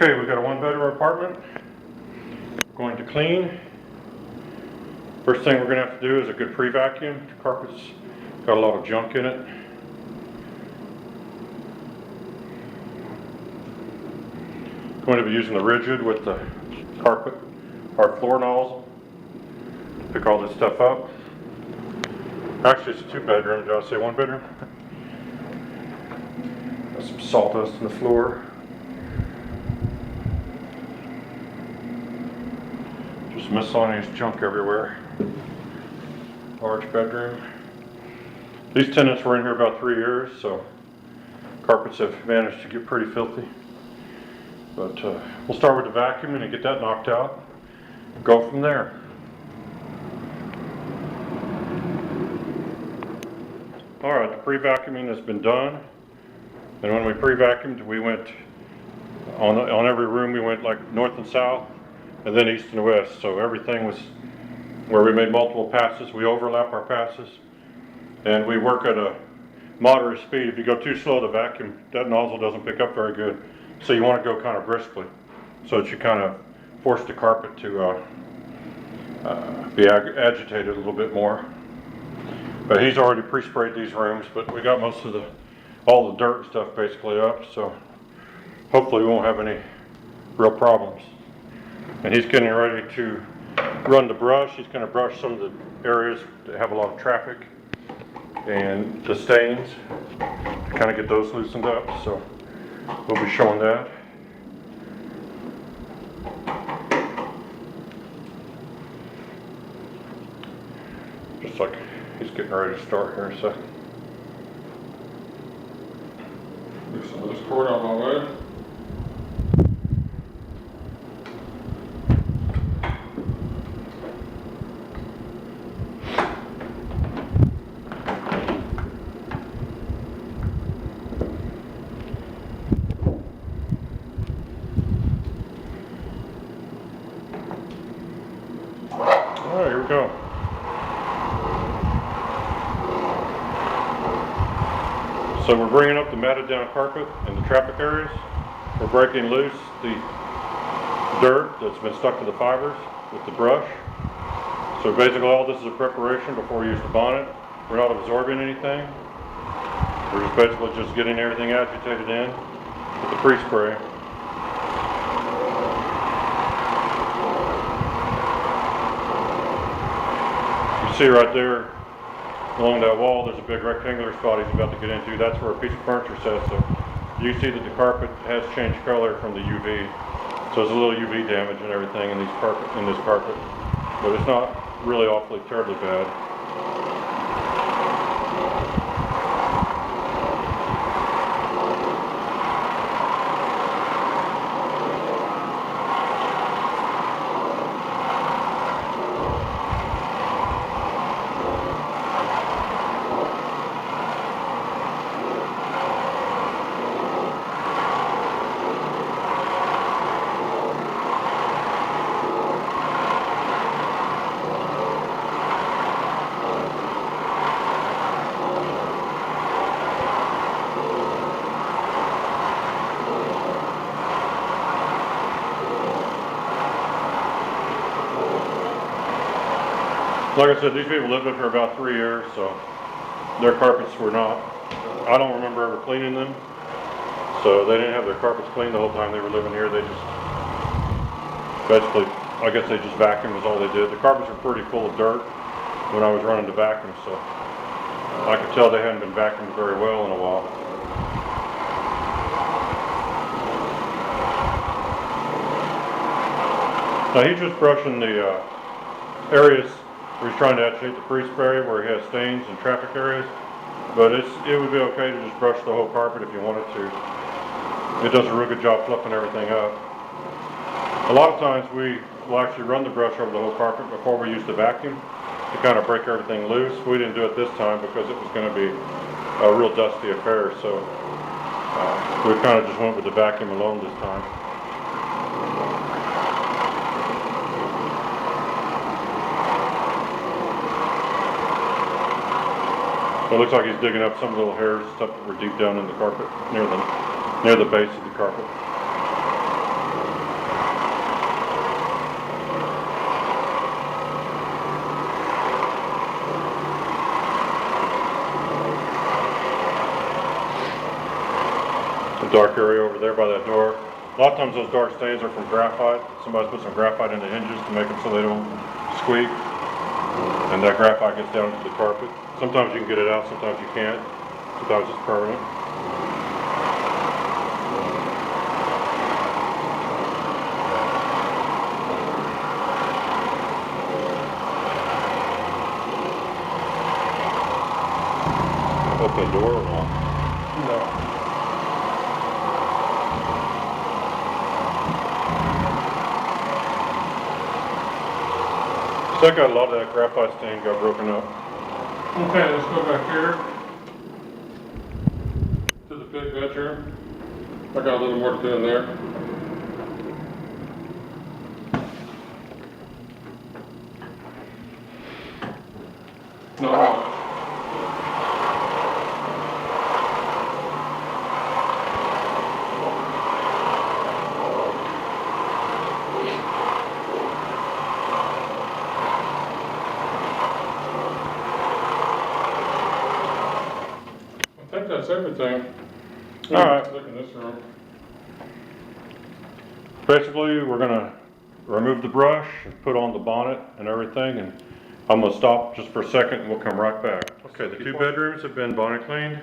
Okay, we got a one-bedroom apartment. Going to clean. First thing we're going to have to do is a good pre-vacuum. The carpet's got a lot of junk in it. Going to be using the rigid with the carpet, our floor nozzle, to pick all this stuff up. Actually, it's a two-bedroom. Did I say one bedroom? Got some sawdust on the floor. Just miscellaneous junk everywhere. Large bedroom. These tenants were in here about 3 years, so carpets have managed to get pretty filthy. But we'll start with the vacuuming and get that knocked out. Go from there. Alright, the pre-vacuuming has been done. And when we pre-vacuumed, we went on every room, we went like north and south, and then east and west. So everything was where we made multiple passes. We overlap our passes, and we work at a moderate speed. If you go too slow, the vacuum, that nozzle doesn't pick up very good. So you want to go kind of briskly, so that you kind of force the carpet to be agitated a little bit more. But he's already pre-sprayed these rooms, but we got most of all the dirt and stuff basically up, so hopefully we won't have any real problems. And he's getting ready to run the brush. He's going to brush some of the areas that have a lot of traffic and the stains, kind of get those loosened up, so we'll be showing that. Just like he's getting ready to start here in a second. Move some of this cord out of my way. Alright, here we go. So we're bringing up the matted down carpet in the traffic areas. We're breaking loose the dirt that's been stuck to the fibers with the brush. So basically all this is a preparation before we use the bonnet. We're not absorbing anything. We're just basically just getting everything agitated in with the pre-spray. You see right there along that wall, there's a big rectangular spot he's about to get into. That's where a piece of furniture sits. So you see that the carpet has changed color from the UV. So there's a little UV damage and everything in this carpet. But it's not really awfully terribly bad. Like I said, these people lived up here about 3 years, so their carpets were not, I don't remember ever cleaning them. So they didn't have their carpets cleaned the whole time they were living here. They just, basically, I guess they just vacuumed was all they did. The carpets were pretty full of dirt when I was running the vacuum, so I could tell they hadn't been vacuumed very well in a while. Now he's just brushing the areas where he's trying to agitate the pre-spray where he has stains and traffic areas, but it would be okay to just brush the whole carpet if you wanted to. It does a real good job fluffing everything up. A lot of times we will actually run the brush over the whole carpet before we use the vacuum to kind of break everything loose. We didn't do it this time because it was going to be a real dusty affair, so we kind of just went with the vacuum alone this time. So it looks like he's digging up some little hairs, stuff that were deep down in the carpet, near the base of the carpet. the dark area over there by that door. A lot of times those dark stains are from graphite. Somebody's put some graphite in the hinges to make them so they don't squeak. And that graphite gets down to the carpet. Sometimes you can get it out, sometimes you can't. Sometimes it's permanent. Open the door or not? No. So I got a lot of that graphite stain got broken up. Okay, let's go back here to the big bedroom. I got a little more to do in there. No. I think that's everything. All right. Look in this room. Basically, we're gonna remove the brush and put on the bonnet and everything, and I'm gonna stop just for a second and we'll come right back. Okay, the two bedrooms have been bonnet cleaned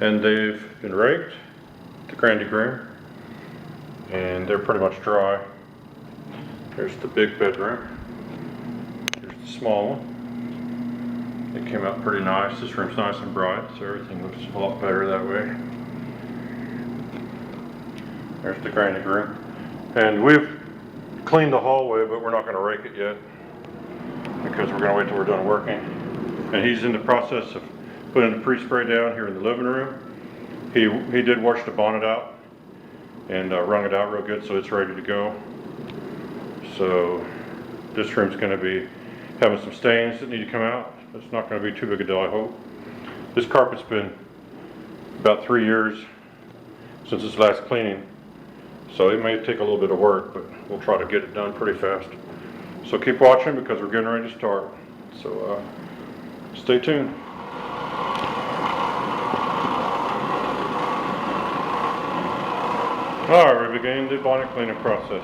and they've been raked to Grandy Groom, and they're pretty much dry. Here's the big bedroom. Here's the small one. It came out pretty nice. This room's nice and bright, so everything looks a lot better that way. There's the Grandy Groom. And we've cleaned the hallway, but we're not going to rake it yet because we're going to wait till we're done working. And he's in the process of putting the pre-spray down here in the living room. He did wash the bonnet out and wrung it out real good, so it's ready to go. So this room's going to be having some stains that need to come out. It's not going to be too big a deal, I hope. This carpet's been about 3 years since its last cleaning, so it may take a little bit of work, but we'll try to get it done pretty fast. So keep watching because we're getting ready to start. So stay tuned. Alright, we're beginning the bonnet cleaning process.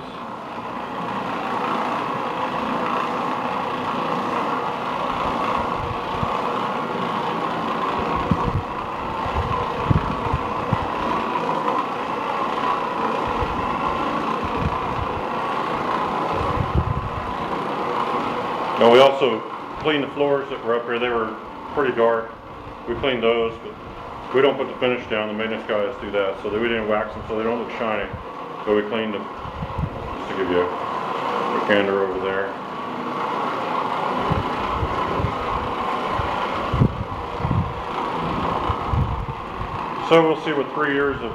Now we also cleaned the floors that were up here. They were pretty dark. We cleaned those, but we don't put the finish down. The maintenance guys do that, so that we didn't wax them so they don't look shiny. But we cleaned them. Just to give you a gander over there. So we'll see what 3 years of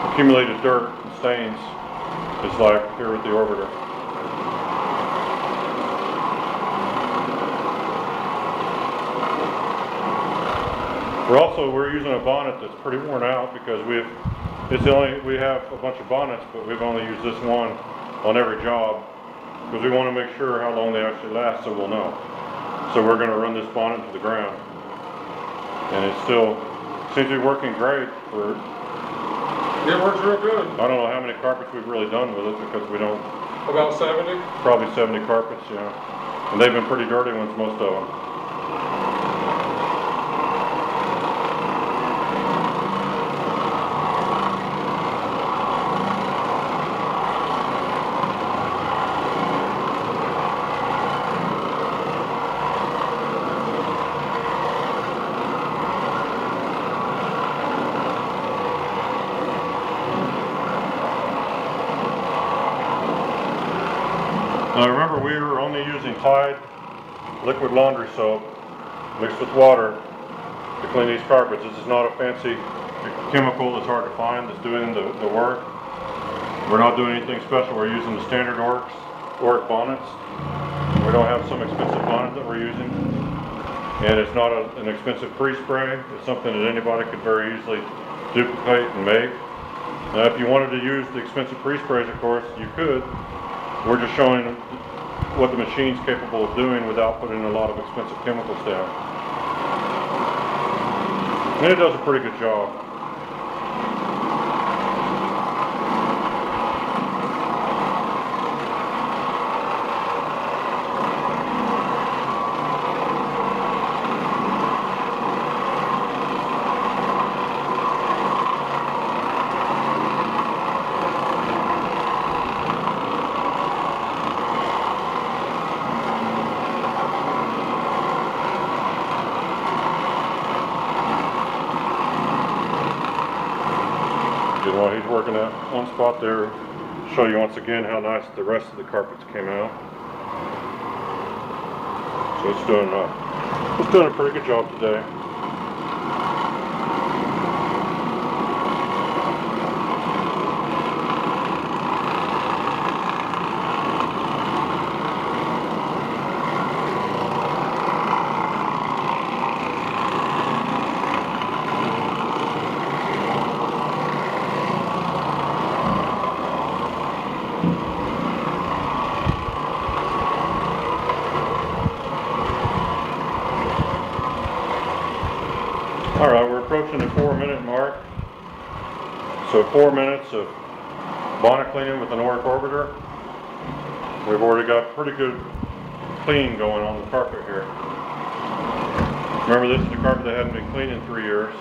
accumulated dirt and stains is like here with the orbiter. We're using a bonnet that's pretty worn out because we have a bunch of bonnets, but we've only used this one on every job because we want to make sure how long they actually last, so we'll know. So we're going to run this bonnet to the ground, and it still seems to be working great. It works real good. I don't know how many carpets we've really done with it because we don't. About 70? Probably 70 carpets, yeah. And they've been pretty dirty ones, most of them. Now remember, we were only using Tide liquid laundry soap mixed with water to clean these carpets. This is not a fancy chemical that's hard to find that's doing the work. We're not doing anything special. We're using the standard Oreck bonnets. We don't have some expensive bonnet that we're using. And it's not an expensive pre-spray. It's something that anybody could very easily duplicate and make. Now if you wanted to use the expensive pre-sprays, of course, you could. We're just showing what the machine's capable of doing without putting a lot of expensive chemicals down. And it does a pretty good job. And while he's working that one spot there, show you once again how nice the rest of the carpets came out. So it's doing a pretty good job today. Alright, we're approaching the 4-minute mark. So 4 minutes of bonnet cleaning with an Oreck orbiter. We've already got pretty good clean going on the carpet here. Remember, this is the carpet that hadn't been cleaned in 3 years.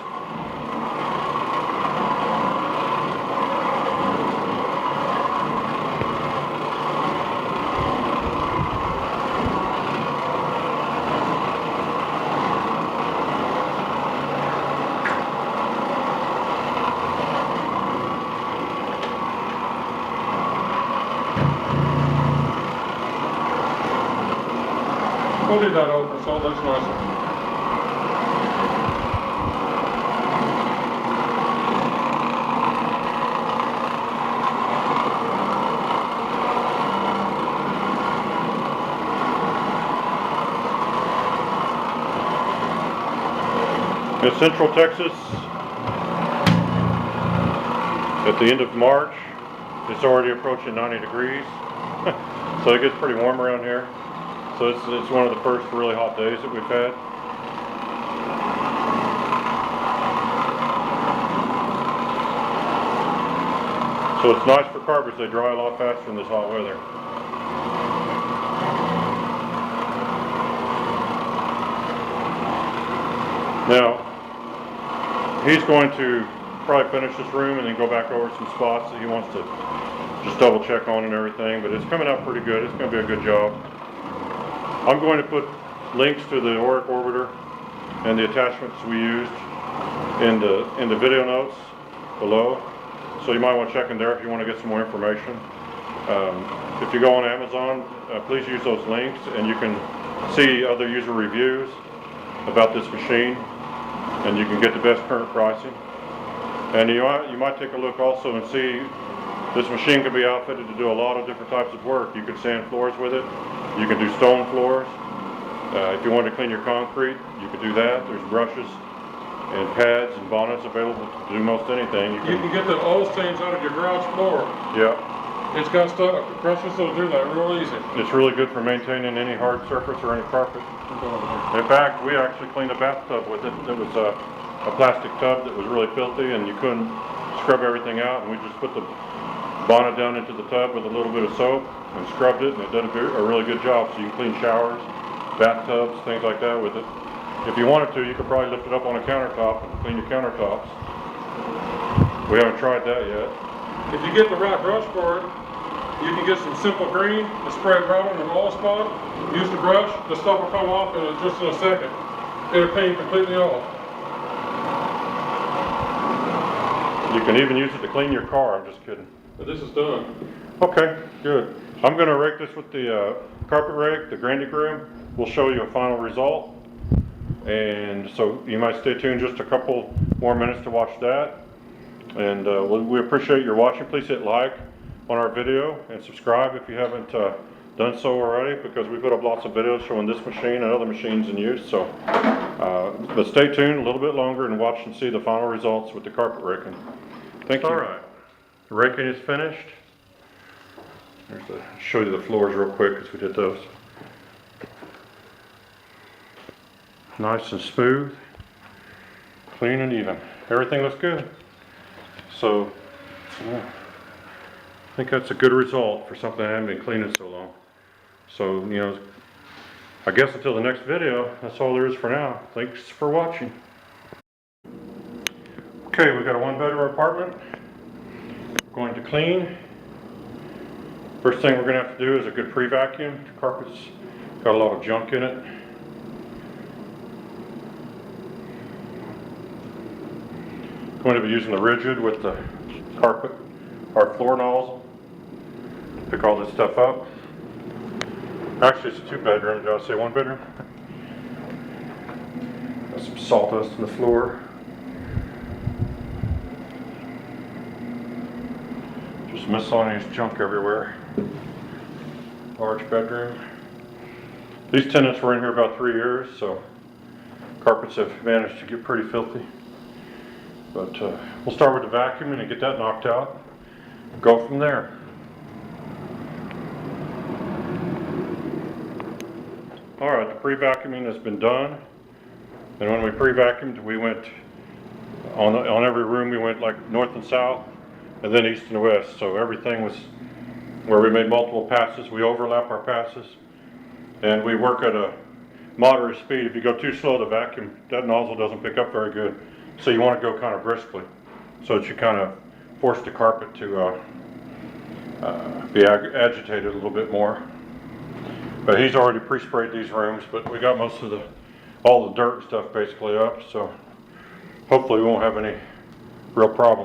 We'll leave that open so it looks nicer. In Central Texas, at the end of March, it's already approaching 90 degrees. So it gets pretty warm around here. So it's one of the first really hot days that we've had. So it's nice for carpets, they dry a lot faster in this hot weather. Now, he's going to probably finish this room and then go back over some spots that he wants to just double check on and everything, but it's coming out pretty good. It's going to be a good job. I'm going to put links to the Oreck orbiter and the attachments we used in the video notes below. So you might want to check in there if you want to get some more information. If you go on Amazon, please use those links and you can see other user reviews about this machine and you can get the best current pricing. And you might take a look also and see this machine can be outfitted to do a lot of different types of work. You can sand floors with it. You can do stone floors. If you want to clean your concrete, you can do that. There's brushes and pads and bonnets available to do most anything. You can get the oil stains out of your garage floor. Yeah. It's got stuff, brushes will do that real easy. It's really good for maintaining any hard surface or any carpet. In fact, we actually cleaned a bathtub with it. It was a plastic tub that was really filthy and you couldn't scrub everything out, and we just put the bonnet down into the tub with a little bit of soap and scrubbed it, and it did a really good job. So you can clean showers, bathtubs, things like that with it. If you wanted to, you could probably lift it up on a countertop and clean your countertops. We haven't tried that yet. If you get the right brush for it, you can get some simple green and spray it right on the wall spot. Use the brush, the stuff will come off in just in a second. It'll clean completely off. You can even use it to clean your car, I'm just kidding. But this is done. Okay, good. I'm going to rake this with the carpet rake, the Grandy Groom. We'll show you a final result. And so you might stay tuned just a couple more minutes to watch that. And we appreciate your watching. Please hit like on our video and subscribe if you haven't done so already, because we put up lots of videos showing this machine and other machines in use. So, but stay tuned a little bit longer and watch and see the final results with the carpet raking. Thank you. All right, the raking is finished. Show you the floors real quick because we did those. Nice and smooth, clean and even. Everything looks good. So, yeah, I think that's a good result for something I haven't been cleaning so long. So, you know, I guess until the next video, that's all there is for now. Thanks for watching. Okay, we've got a 1-bedroom apartment. Going to clean. First thing we're going to have to do is a good pre-vacuum. The carpet's got a lot of junk in it. Going to be using the rigid with the carpet, our floor nozzle, pick all this stuff up. Actually, it's a 2-bedroom. Did I say 1-bedroom? Got some sawdust in the floor. Just miscellaneous junk everywhere. Large bedroom. These tenants were in here about 3 years, so carpets have managed to get pretty filthy. But we'll start with the vacuuming and get that knocked out. Go from there. Alright, the pre-vacuuming has been done. And when we pre-vacuumed, we went on every room, we went like north and south, and then east and west. So everything was where we made multiple passes. We overlap our passes, and we work at a moderate speed. If you go too slow to vacuum, that nozzle doesn't pick up very good. So you want to go kind of briskly, so that you kind of force the carpet to be agitated a little bit more. But he's already pre-sprayed these rooms, but we got most of all the dirt and stuff basically up, so hopefully we won't have any real problems.